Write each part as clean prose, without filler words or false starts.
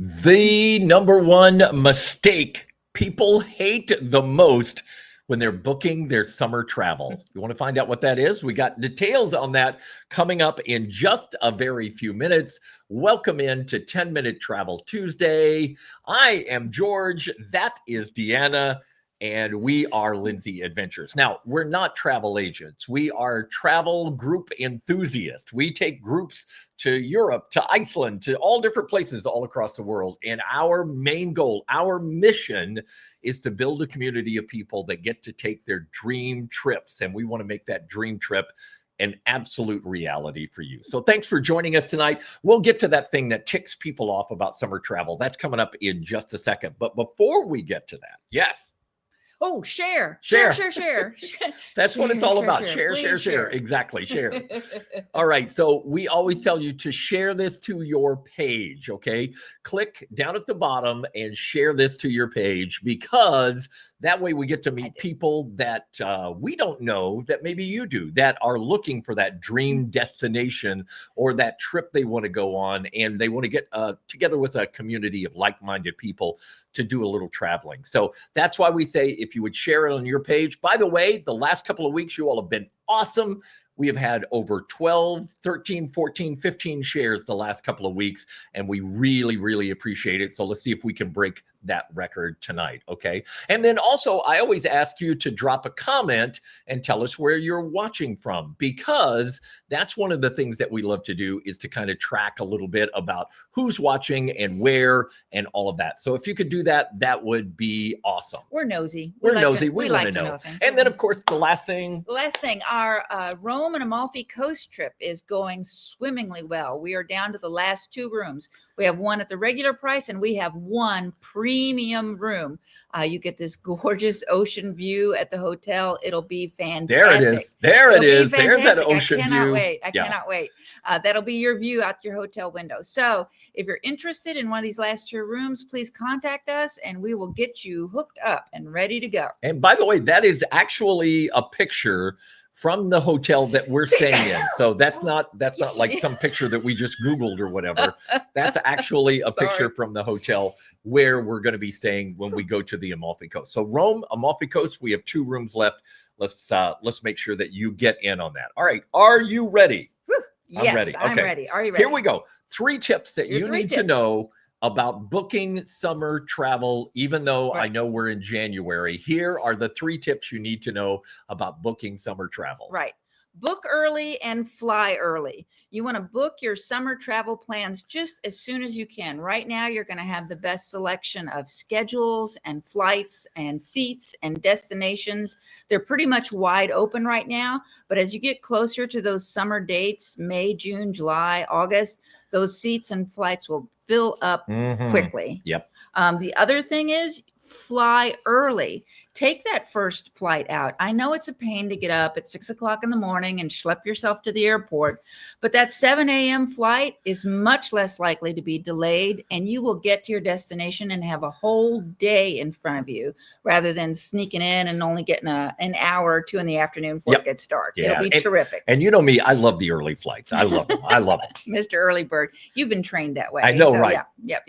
The number one mistake people hate the most when they're booking their summer travel. You want to find out what that is? We got details on that coming up in just a very few minutes. Welcome in to 10-Minute Travel Tuesday. I am George. That is Deanna. And we are Lindsey Adventures. Now, we're not travel agents. We are travel group enthusiasts. We take groups to Europe, to Iceland, to all different places all across the world. And our main goal, our mission is to build a community of people that get to take their dream trips. And we want to make that dream trip an absolute reality for you. So thanks for joining us tonight. We'll get to that thing that ticks people off about summer travel. That's coming up in just a second. But before we get to that, yes. Oh, share. That's what it's all about. Share. Share. Exactly. Share. All right. So we always tell you to share this to your page. Okay. Click down at the bottom and share this to your page, because that way we get to meet people that we don't know that maybe you do, that are looking for that dream destination or that trip they want to go on. And they want to get together with a community of like-minded people to do a little traveling. So that's why we say, if you would share it on your page. By the way, the last couple of weeks, you all have been awesome. We have had over 12, 13, 14, 15 shares the last couple of weeks, and we really, really appreciate it. So let's see if we can break that record tonight, okay? And then also, I always ask you to drop a comment and tell us where you're watching from, because that's one of the things that we love to do, is to kind of track a little bit about who's watching and where and all of that. So if you could do that, that would be awesome. We're nosy. We want to know. And then, of course, the last thing, our Rome and Amalfi Coast trip is going swimmingly well. We are down to the last 2 rooms. We have one at the regular price, and we have one premium room. You get this gorgeous ocean view at the hotel. It'll be fantastic. There it is. There's that ocean view. I cannot wait. That'll be your view out your hotel window. So if you're interested in one of these last 2 rooms, please contact us and we will get you hooked up and ready to go. And by the way, that is actually a picture from the hotel that we're staying in. So that's not like some picture that we just Googled or whatever. That's actually a picture from the hotel where we're going to be staying when we go to the Amalfi Coast. So Rome, Amalfi Coast, we have 2 rooms left. Let's make sure that you get in on that. All right. Are you ready? Yes, ready. I'm ready. Are you ready? Here we go. 3 tips that you need to know about booking summer travel, even though I know we're in January. Here are the 3 tips you need to know about booking summer travel. Right. Book early and fly early. You want to book your summer travel plans just as soon as you can. Right now, you're going to have the best selection of schedules and flights and seats and destinations. They're pretty much wide open right now. But as you get closer to those summer dates, May, June, July, August, those seats and flights will fill up quickly. Yep. The other thing is, fly early. Take that first flight out. I know it's a pain to get up at 6 o'clock in the morning and schlep yourself to the airport, but that 7 a.m. flight is much less likely to be delayed, and you will get to your destination and have a whole day in front of you, rather than sneaking in and only getting an hour or 2 in the afternoon before it gets dark. Yeah. It'll be terrific. And you know me, I love the early flights. I love them. Mr. Early Bird, you've been trained that way. I know, right? Yep.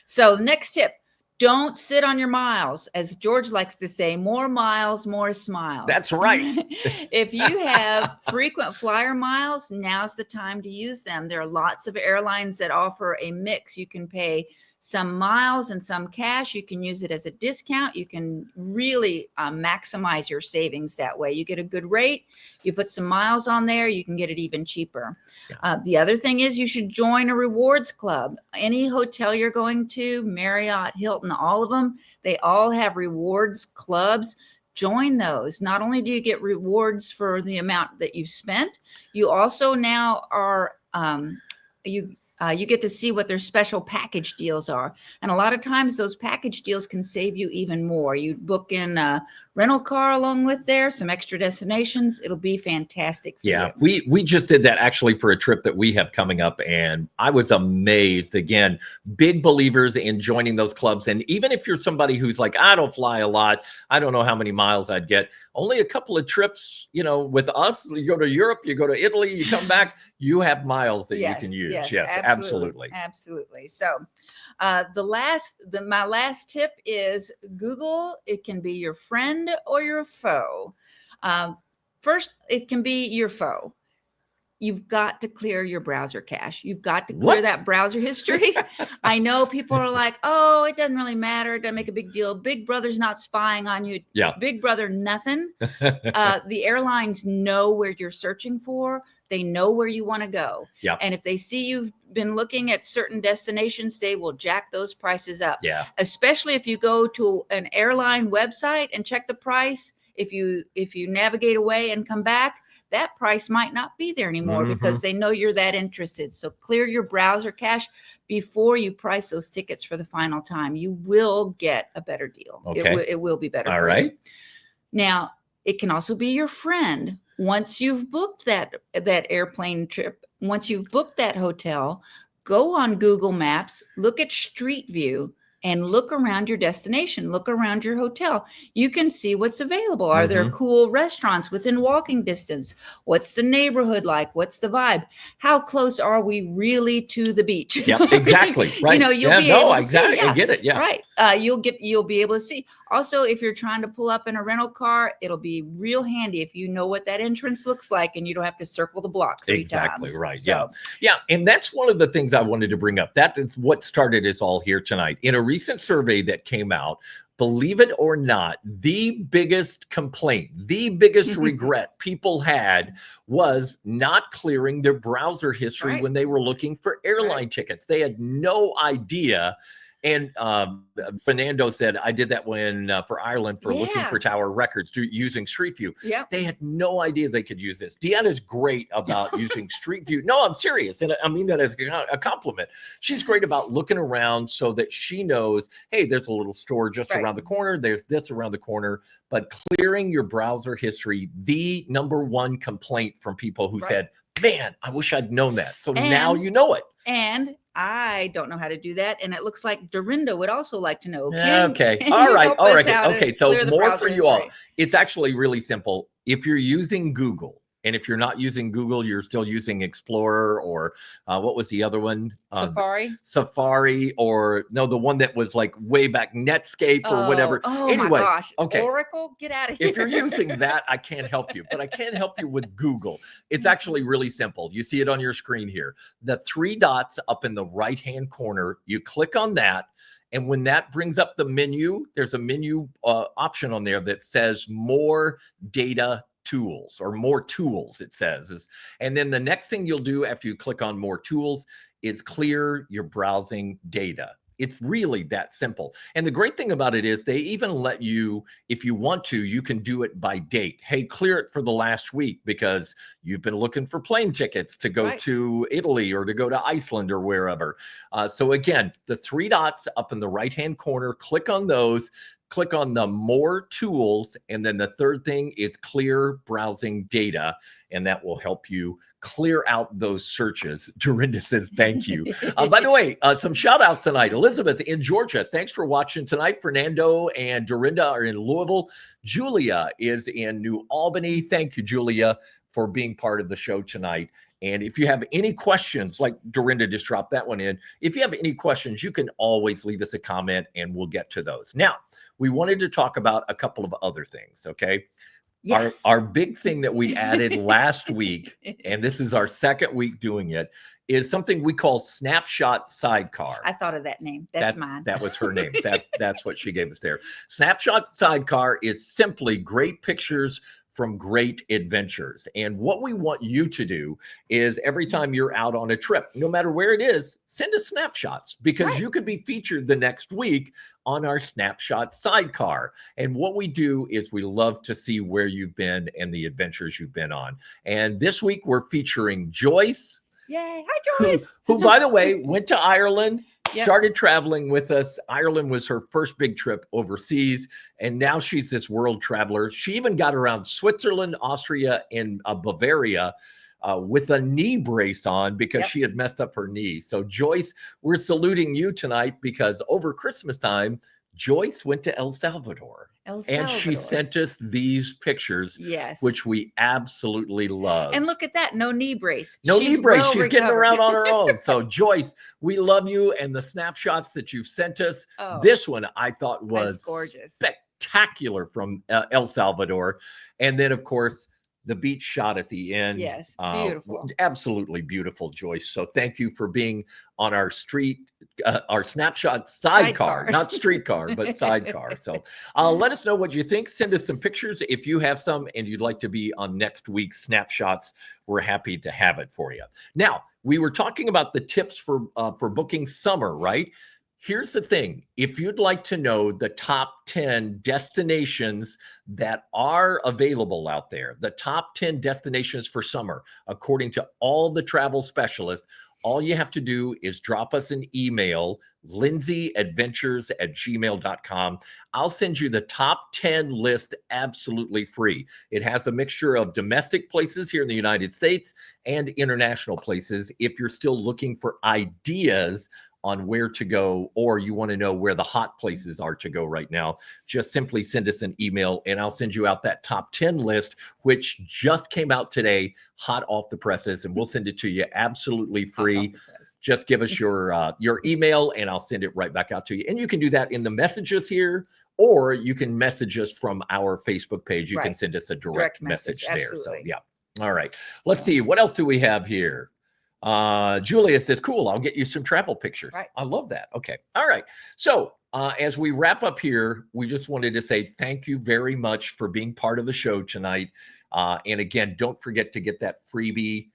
So the next tip, don't sit on your miles. As George likes to say, more miles, more smiles. That's right. If you have frequent flyer miles, now's the time to use them. There are lots of airlines that offer a mix. You can pay some miles and some cash. You can use it as a discount. You can really maximize your savings that way. You get a good rate. You put some miles on there, you can get it even cheaper. The other thing is, you should join a rewards club. Any hotel you're going to, Marriott, Hilton, all of them, they all have rewards clubs. Join those. Not only do you get rewards for the amount that you've spent, you also now are you get to see what their special package deals are. And a lot of times those package deals can save you even more. You book in a rental car along with there, some extra destinations. It'll be fantastic for you. We just did that actually for a trip that we have coming up, and I was amazed. Again, big believers in joining those clubs. And even if you're somebody who's like, I don't fly a lot, I don't know how many miles I'd get, only a couple of trips, with us, you go to Europe, you go to Italy, you come back, you have miles that you can use. Yes, Absolutely. Absolutely. So my last tip is Google. It can be your friend or your foe. First, it can be your foe. You've got to clear your browser cache. You've got to clear What? that browser history. I know people are like, oh, it doesn't really matter. It doesn't make a big deal. Big Brother's not spying on you. Yeah. Big Brother, nothing. The airlines know where you're searching for. They know where you want to go. Yeah. And if they see you've been looking at certain destinations, they will jack those prices up. Yeah. Especially if you go to an airline website and check the price. If you navigate away and come back, that price might not be there anymore because they know you're that interested. So clear your browser cache before you price those tickets for the final time. You will get a better deal. Okay. It will be better. All right. Now, it can also be your friend. Once you've booked that airplane trip, once you've booked that hotel, go on Google Maps, look at Street View, and look around your destination, look around your hotel. You can see what's available. Are there cool restaurants within walking distance? What's the neighborhood like? What's the vibe? How close are we really to the beach? Yeah, exactly. Right. You'll be able to see. I get it. Yeah. Right. You'll be able to see. Also, if you're trying to pull up in a rental car, it'll be real handy if you know what that entrance looks like and you don't have to circle the block three times. Exactly right. So, yeah. And that's one of the things I wanted to bring up. That is what started us all here tonight. In a recent survey that came out, believe it or not, the biggest complaint, the biggest regret people had was not clearing their browser history when they were looking for airline tickets. They had no idea. And Fernando said, I did that when for Ireland for looking for tower records using Street View. Yeah. They had no idea they could use this. Deanna's great about using Street View. No, I'm serious. And I mean that as a compliment. She's great about looking around so that she knows, hey, there's a little store just around the corner. There's this around the corner. But clearing your browser history, the number one complaint from people who said, man, I wish I'd known that. So now you know it. And I don't know how to do that. And it looks like Dorinda would also like to know. All right. Okay. So more for you all. It's actually really simple. If you're using Google, and if you're not using Google, you're still using Explorer or what was the other one? Safari, or no, the one that was like way back, Netscape or whatever. Anyway, my gosh. Oracle, get out of here. If you're using that, I can't help you, but I can help you with Google. It's actually really simple. You see it on your screen here. The three dots up in the right-hand corner, you click on that. And when that brings up the menu, there's a menu option on there that says more data tools, or more tools, it says. And then the next thing you'll do after you click on more tools is clear your browsing data. It's really that simple. And the great thing about it is they even let you, if you want to, you can do it by date. Hey, clear it for the last week because you've been looking for plane tickets to go to Italy or to go to Iceland or wherever. So again, the three dots up in the right-hand corner, click on those. Click on the more tools. And then the third thing is clear browsing data. And that will help you clear out those searches. Dorinda says, thank you. By the way, some shout outs tonight. Elizabeth in Georgia, thanks for watching tonight. Fernando and Dorinda are in Louisville. Julia is in New Albany. Thank you, Julia, for being part of the show tonight. And if you have any questions, like Dorinda just dropped that one in, if you have any questions, you can always leave us a comment and we'll get to those. Now, we wanted to talk about a couple of other things, okay? Yes. Our big thing that we added last week, and this is our second week doing it, is something we call Snapshot Sidecar. I thought of that name. That's mine. That was her name. That's what she gave us there. Snapshot Sidecar is simply great pictures from great adventures. And what we want you to do is every time you're out on a trip, no matter where it is, send us snapshots because you could be featured the next week on our Snapshot Sidecar. And what we do is we love to see where you've been and the adventures you've been on. And this week we're featuring Joyce. Yay. Hi, Joyce. Who, by the way, went to Ireland. Started traveling with us. Ireland was her first big trip overseas, and now she's this world traveler. She even got around Switzerland, Austria, and Bavaria with a knee brace on because she had messed up her knee. So Joyce, we're saluting you tonight because over Christmas time, Joyce went to El Salvador. El And she Salvador. sent us these pictures, Yes. which we absolutely love. And look at that. No knee brace. No knee brace. well She's getting recovered. around on her own. So, Joyce, we love you. And the snapshots that you've sent us, Oh, this one I thought that's was gorgeous. spectacular from El Salvador. And then, of course, the beach shot at the end. Yes, beautiful. Absolutely beautiful, Joyce. So thank you for being on our our snapshot sidecar, not streetcar, but sidecar. So let us know what you think. Send us some pictures. If you have some and you'd like to be on next week's snapshots, we're happy to have it for you. Now, we were talking about the tips for booking summer, right? Here's the thing. If you'd like to know the top 10 destinations that are available out there, the top 10 destinations for summer, according to all the travel specialists, all you have to do is drop us an email, lindseyadventures@gmail.com. I'll send you the top 10 list absolutely free. It has a mixture of domestic places here in the United States and international places. If you're still looking for ideas on where to go, or you want to know where the hot places are to go right now, just simply send us an email and I'll send you out that top 10 list, which just came out today, hot off the presses, and we'll send it to you absolutely free. Just give us your email and I'll send it right back out to you. And you can do that in the messages here, or you can message us from our Facebook page. You can send us a direct message there. Absolutely. So yeah. All right. Let's see. What else do we have here? Julia says, cool, I'll get you some travel pictures. Right. I love that. Okay. All right. So as we wrap up here, we just wanted to say thank you very much for being part of the show tonight. And again, don't forget to get that freebie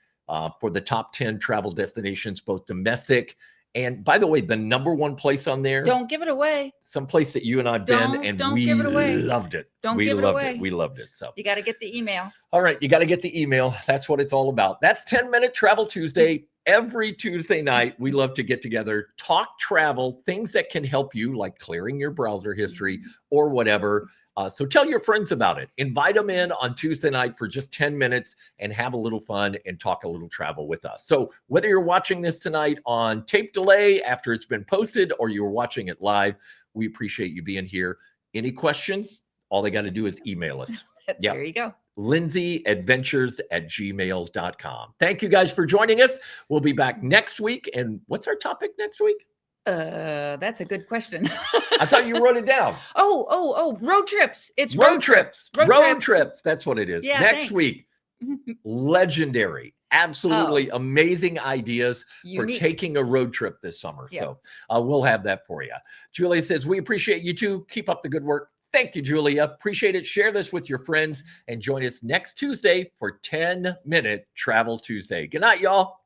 for the top 10 travel destinations, both domestic. And by the way, the #1 place on there. Don't give it away. Some place that you and I've been, and don't we give it away. loved it. Don't we give it loved away. it. We loved it. So you got to get the email. All right, you got to get the email. That's what it's all about. That's 10-minute Travel Tuesday. Every Tuesday night, we love to get together, talk travel, things that can help you, like clearing your browser history or whatever. So tell your friends about it. Invite them in on Tuesday night for just 10 minutes and have a little fun and talk a little travel with us. So whether you're watching this tonight on tape delay after it's been posted or you're watching it live, we appreciate you being here. Any questions? All they got to do is email us. There you go. lindseyadventures@gmail.com. Thank you guys for joining us. We'll be back next week. And what's our topic next week? That's a good question. I thought you wrote it down. Oh, road trips. It's road trips. Road trips. That's what it is. Yeah, next thanks. week, legendary, absolutely amazing ideas Unique. for taking a road trip this summer. Yeah. So we'll have that for you. Julia says, we appreciate you too. Keep up the good work. Thank you, Julia. Appreciate it. Share this with your friends and join us next Tuesday for 10-minute Travel Tuesday. Good night, y'all.